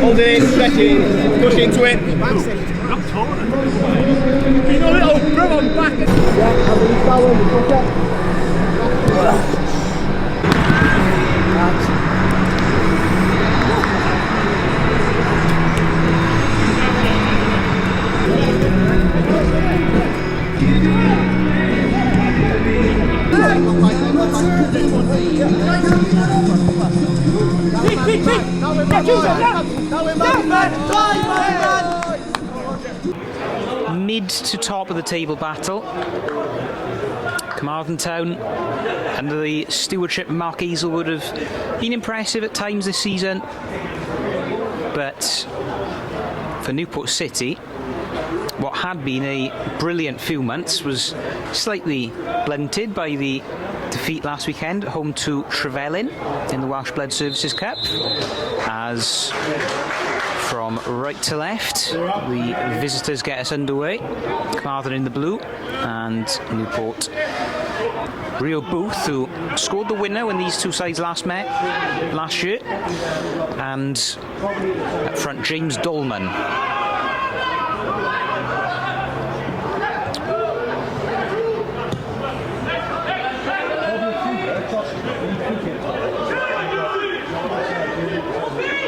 Hold it in, stretching, push into it. You know, little bro on back. Mid to top of the table battle. Carmarthen Town, under the stewardship of Mark Hazelwood, have been impressive at times this season, but for Newport City, what had been a brilliant few months was slightly blunted by the defeat last weekend at home to Trevellyn in the Welsh Blood Services Cup, as from right to left the visitors get us underway. Carmarthen in the blue and Newport. Rio Booth, who scored the winner when these two sides last met last year, and up front James Dolman.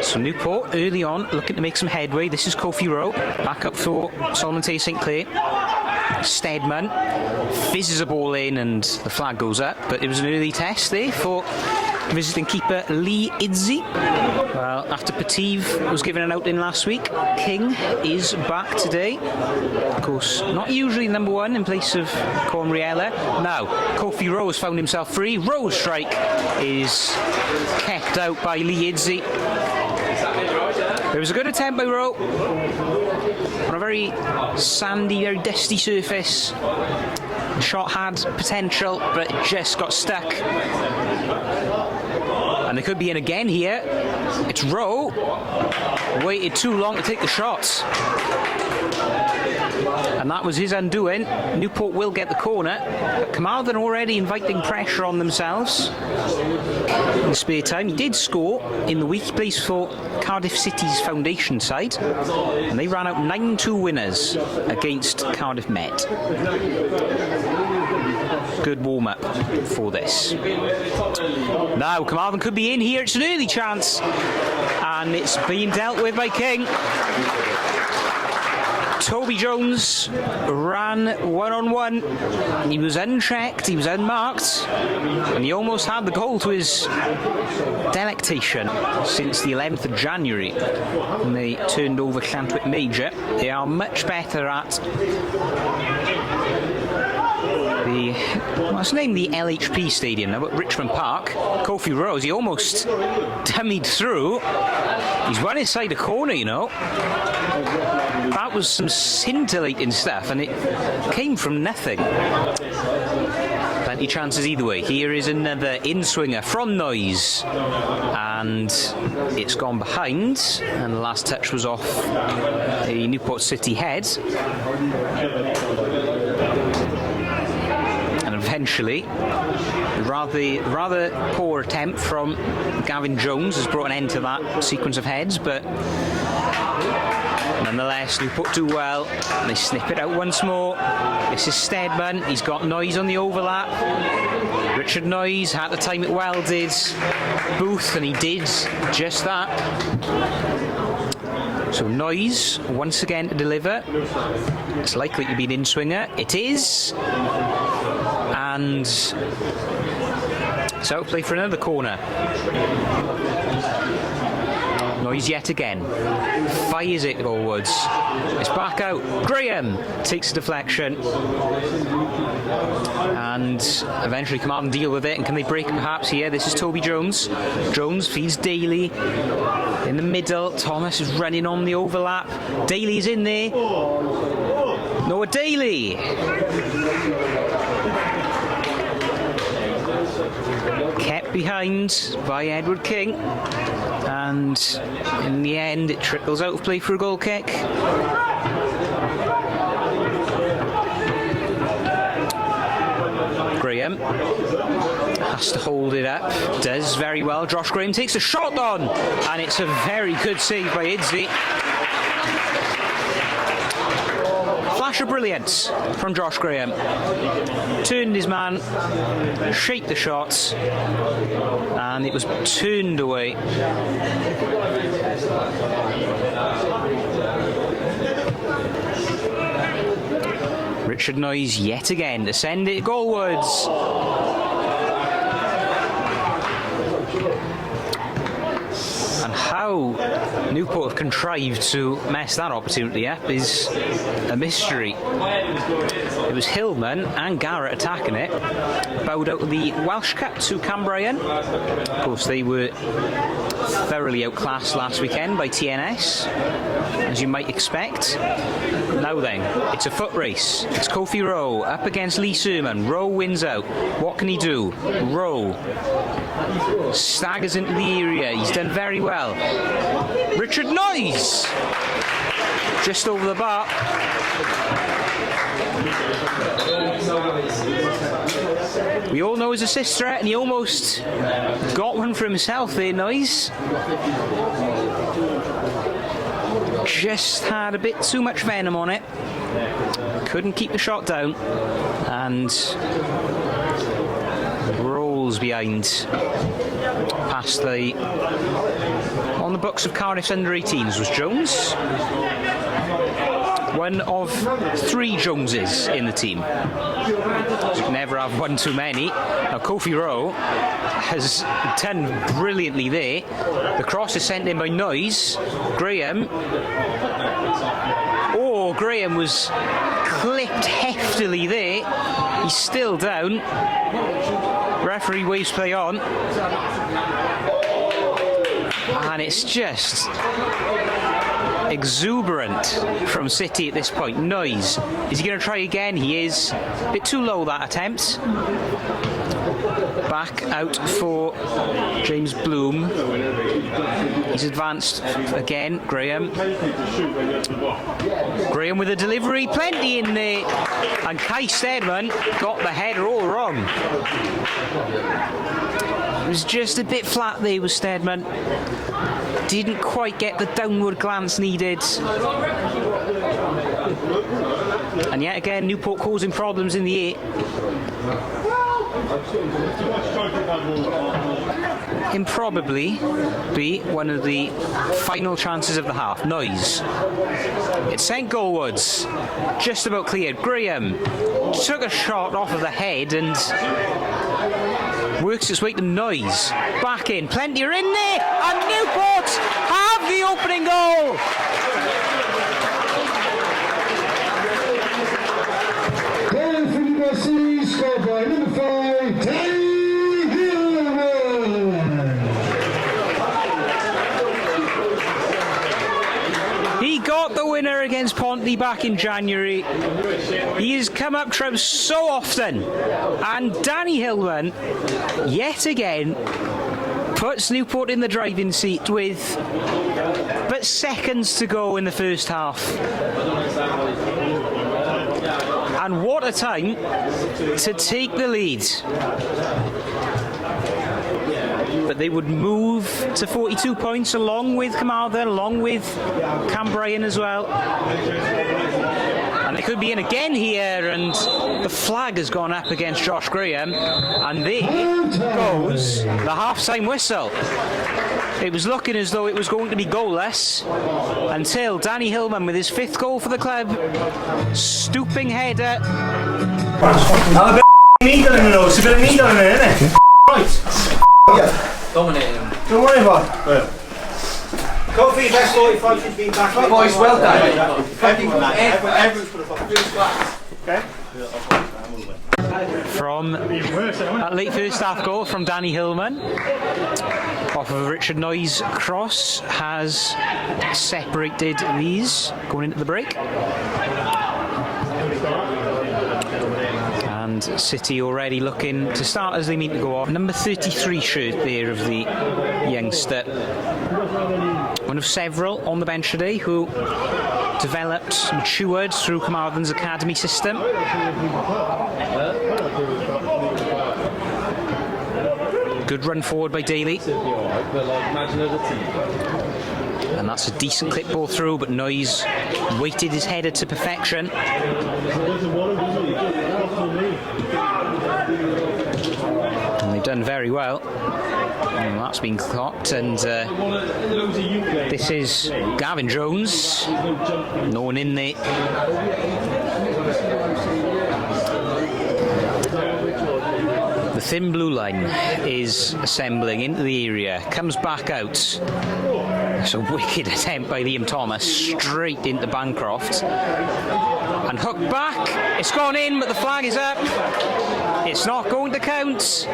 So Newport early on looking to make some headway. This is Kofi Rowe, back up for Solomon Tay St Clair. Steadman fizzes a ball in and the flag goes up, but it was an early test there for visiting keeper Lee Idzi. Well, after Pative was given an outing last week, King is back today. Of course, not usually number one in place of Cornriella. Now, Kofi Rowe has found himself free. Rowe's strike is kept out by Lee Idzi. It was a good attempt by Rowe on a very sandy, very dusty surface. The shot had potential, but it just got stuck. And they could be in again here. It's Rowe. Waited too long to take the shot. And that was his undoing. Newport will get the corner. But Carmarthen already inviting pressure on themselves. In spare time, he did score in the week. He plays for Cardiff City's foundation side. And they ran out 9-2 winners against Cardiff Met. Good warm-up for this. Now, Carmarthen could be in here. It's an early chance. And it's being dealt with by King. Toby Jones ran one-on-one. He was unchecked, he was unmarked, and he almost had the goal to his delectation. Since the 11th of January, when they turned over Llantwit Major, they are much better at the, what's the name, the LHP Stadium now, at Richmond Park. Kofi Rose, he almost dummied through. He's run inside a corner, you know. That was some scintillating stuff, and it came from nothing. Plenty of chances either way. Here is another in-swinger from Noise, and it's gone behind, and the last touch was off a Newport City head. And eventually, the rather poor attempt from Gavin Jones has brought an end to that sequence of heads, but nonetheless, Newport do well. They snip it out once more. This is Steadman. He's got Noise on the overlap. Richard Noise had to time it well, did Booth, and he did just that. So Noise once again to deliver. It's likely to be an in-swinger. It is. And so play for another corner. Noise yet again. Fires it forwards. It's back out. Graham takes a deflection. And eventually Carmarthen deal with it. And can they break it perhaps here? This is Toby Jones. Jones feeds Daly in the middle. Thomas is running on the overlap. Daly's in there. Noah Daly. Kept behind by Edward King. And in the end, it trickles out of play for a goal kick. Graham has to hold it up. Does very well. Josh Graham takes a shot on, and it's a very good save by Idzi. Flash of brilliance from Josh Graham. Turned his man, shaped the shots, and it was turned away. Richard Noyes yet again to send it goalwards. And how Newport have contrived to mess that opportunity up is a mystery. It was Hillman and Garrett attacking it. Bowed out of the Welsh Cup to Cambrian. Of course, they were thoroughly outclassed last weekend by TNS, as you might expect. Now then, it's a foot race. It's Kofi Rowe up against Lee Sermon. Rowe wins out. What can he do? Rowe staggers into the area. He's done very well. Richard Noyes just over the bar. We all know he's a assist threat, and he almost got one for himself there, Noyes. Just had a bit too much venom on it. Couldn't keep the shot down, and rolls behind past the... On the books of Cardiff's under-18s was Jones. One of 3 Joneses in the team. You can never have one too many. Now Kofi Rowe has done brilliantly there. The cross is sent in by Noyes. Graham. Oh, Graham was clipped heftily there. He's still down. Referee waves play on. And it's just exuberant from City at this point. Noyes, is he going to try again? He is. A bit too low, that attempt. Back out for James Bloom. He's advanced again. Graham. Graham with a delivery, plenty in there. And Kai Steadman got the header all wrong. It was just a bit flat there with Steadman. Didn't quite get the downward glance needed. And yet again, Newport causing problems in the air. Improbably be one of the final chances of the half. Noyes. It's sent goalwards. Just about cleared. Graham took a shot off of the head and works its way to Noyes. Back in. Plenty are in there. And Newport have the opening goal. Goal from the City, scored by number 5, Danny Hillman. He got the winner against Ponty back in January. He has come up trumps so often. And Danny Hillman, yet again, puts Newport in the driving seat with but seconds to go in the first half. And what a time to take the lead. But they would move to 42 points along with Carmarthen, along with Cambrian as well. And they could be in again here, and the flag has gone up against Josh Graham, and there goes the half-time whistle. It was looking as though it was going to be goalless until Danny Hillman, with his 5th goal for the club, stooping header. I'll a bit of needle in the nose, a bit of needle in it, isn't it? Right. Yeah. Dominating him. Don't worry about it. Kofi, best 45 should be back. Boys, well done. Everyone's put a fucking From that late first half goal from Danny Hillman, off of Richard Noyes' cross, has separated these going into the break. And City already looking to start as they mean to go off. Number 33 shirt there of the youngster. One of several on the bench today who developed, matured through Carmarthen's academy system. Good run forward by Daly. And that's a decent clip ball through, but Noyes weighted his header to perfection. And they've done very well. And that's been clocked, and this is Gavin Jones. No one in there. The thin blue line is assembling into the area, comes back out. It's a wicked attempt by Liam Thomas, straight into Bancroft. And hooked back, it's gone in, but the flag is up. It's not going to count.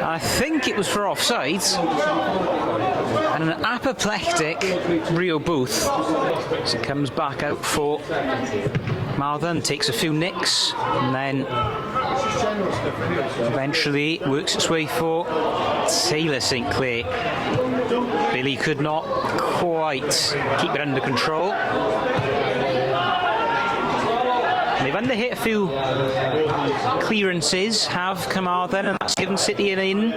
I think it was for offside. And an apoplectic Rio Booth. So it comes back out for Marthen, takes a few nicks, and then eventually works its way for Taylor St. Clair. Billy could not quite keep it under control. They've underhit a few clearances, have Carmarthen, and that's given City an in.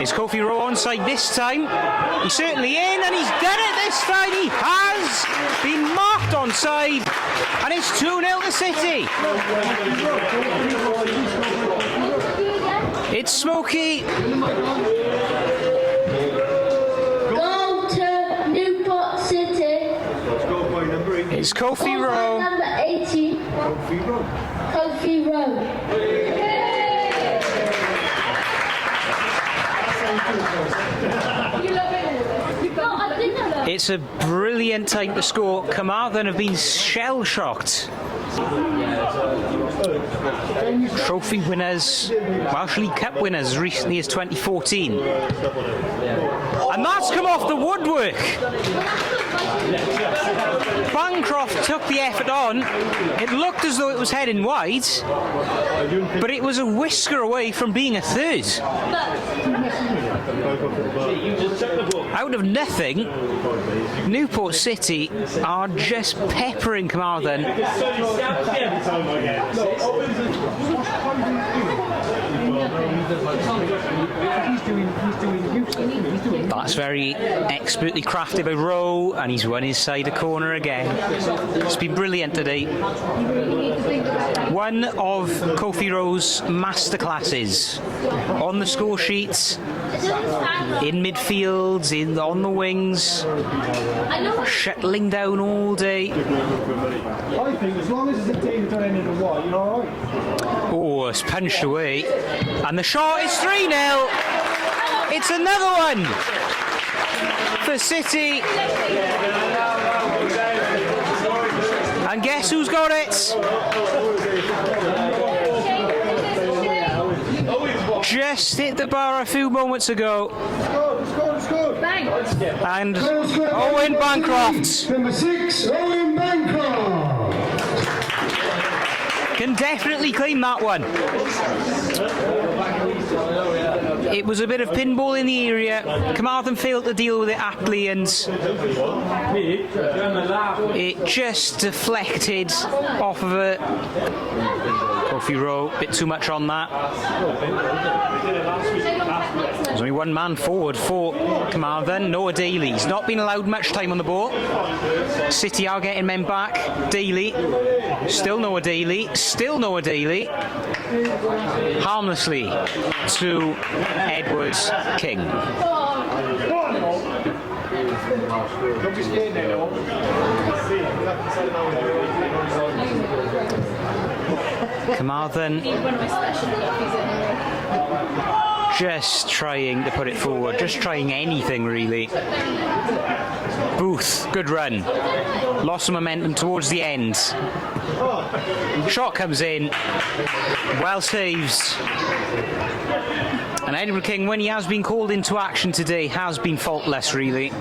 Is Kofi Rowe onside this time? He's certainly in, and he's done it this time. He has been marked onside, and it's 2-0 to City. It's Smokey. Goal to Newport City. It's Kofi Rowe. Number 80. Kofi Rowe. It's a brilliant time to score. Carmarthen have been shell-shocked. Trophy winners, Welsh League Cup winners as recently as 2014. And that's come off the woodwork. Bancroft took the effort on. It looked as though it was heading wide, but it was a whisker away from being a third. Out of nothing, Newport City are just peppering Carmarthen. That's very expertly crafted by Rowe, and he's won his side a corner again. It's been brilliant today. One of Kofi Rowe's masterclasses on the score sheets, in midfields, on the wings, shuttling down all day. I think as long as it's a team doing it away, you're all right. Oh, it's punched away, and the shot is 3-0. It's another one for City. And guess who's got it? Just hit the bar a few moments ago. And Owen Bancroft Number 6, Owen Bancroft. can definitely claim that one. It was a bit of pinball in the area. Carmarthen failed to deal with it aptly, and it just deflected off of it. Kofi Rowe, bit too much on that. There's only one man forward for Carmarthen, Noah Daly. He's not been allowed much time on the ball. City are getting men back. Daly, still Noah Daly, harmlessly to Edward King. Carmarthen just trying to put it forward, just trying anything really. Booth, good run. Lost some momentum towards the end. Shot comes in, well saved. And Edward King, when he has been called into action today, has been faultless really.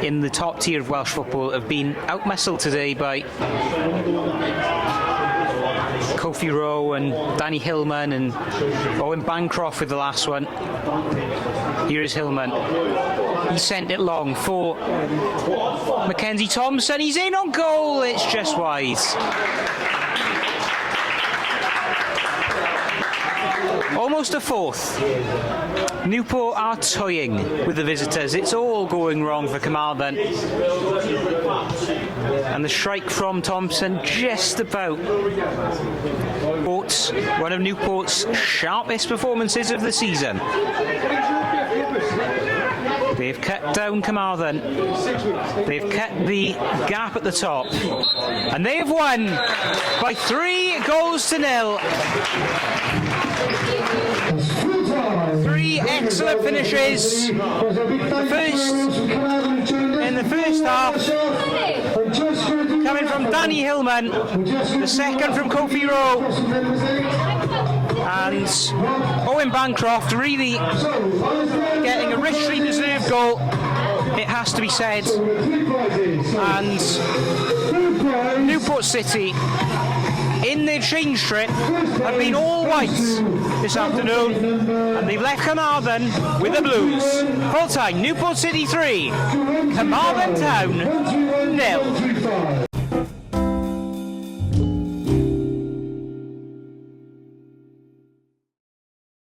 In the top tier of Welsh football, have been outmuscled today by Kofi Rowe and Danny Hillman and Owen Bancroft with the last one. Here is Hillman. He sent it long for Mackenzie Thompson. He's in on goal. It's just wide. Almost a fourth. Newport are toying with the visitors. It's all going wrong for Carmarthen. And the strike from Thompson just about bought one of Newport's sharpest performances of the season. They've cut down Carmarthen. They've cut the gap at the top. And they have won by 3-0. 3 excellent finishes. The first in the first half coming from Danny Hillman, the second from Kofi Rowe, and Owen Bancroft really getting a richly deserved goal, it has to be said. And Newport City, in their change trip, have been all white this afternoon, and they've left Carmarthen with the blues. Full time, Newport City 3, Carmarthen Town 0.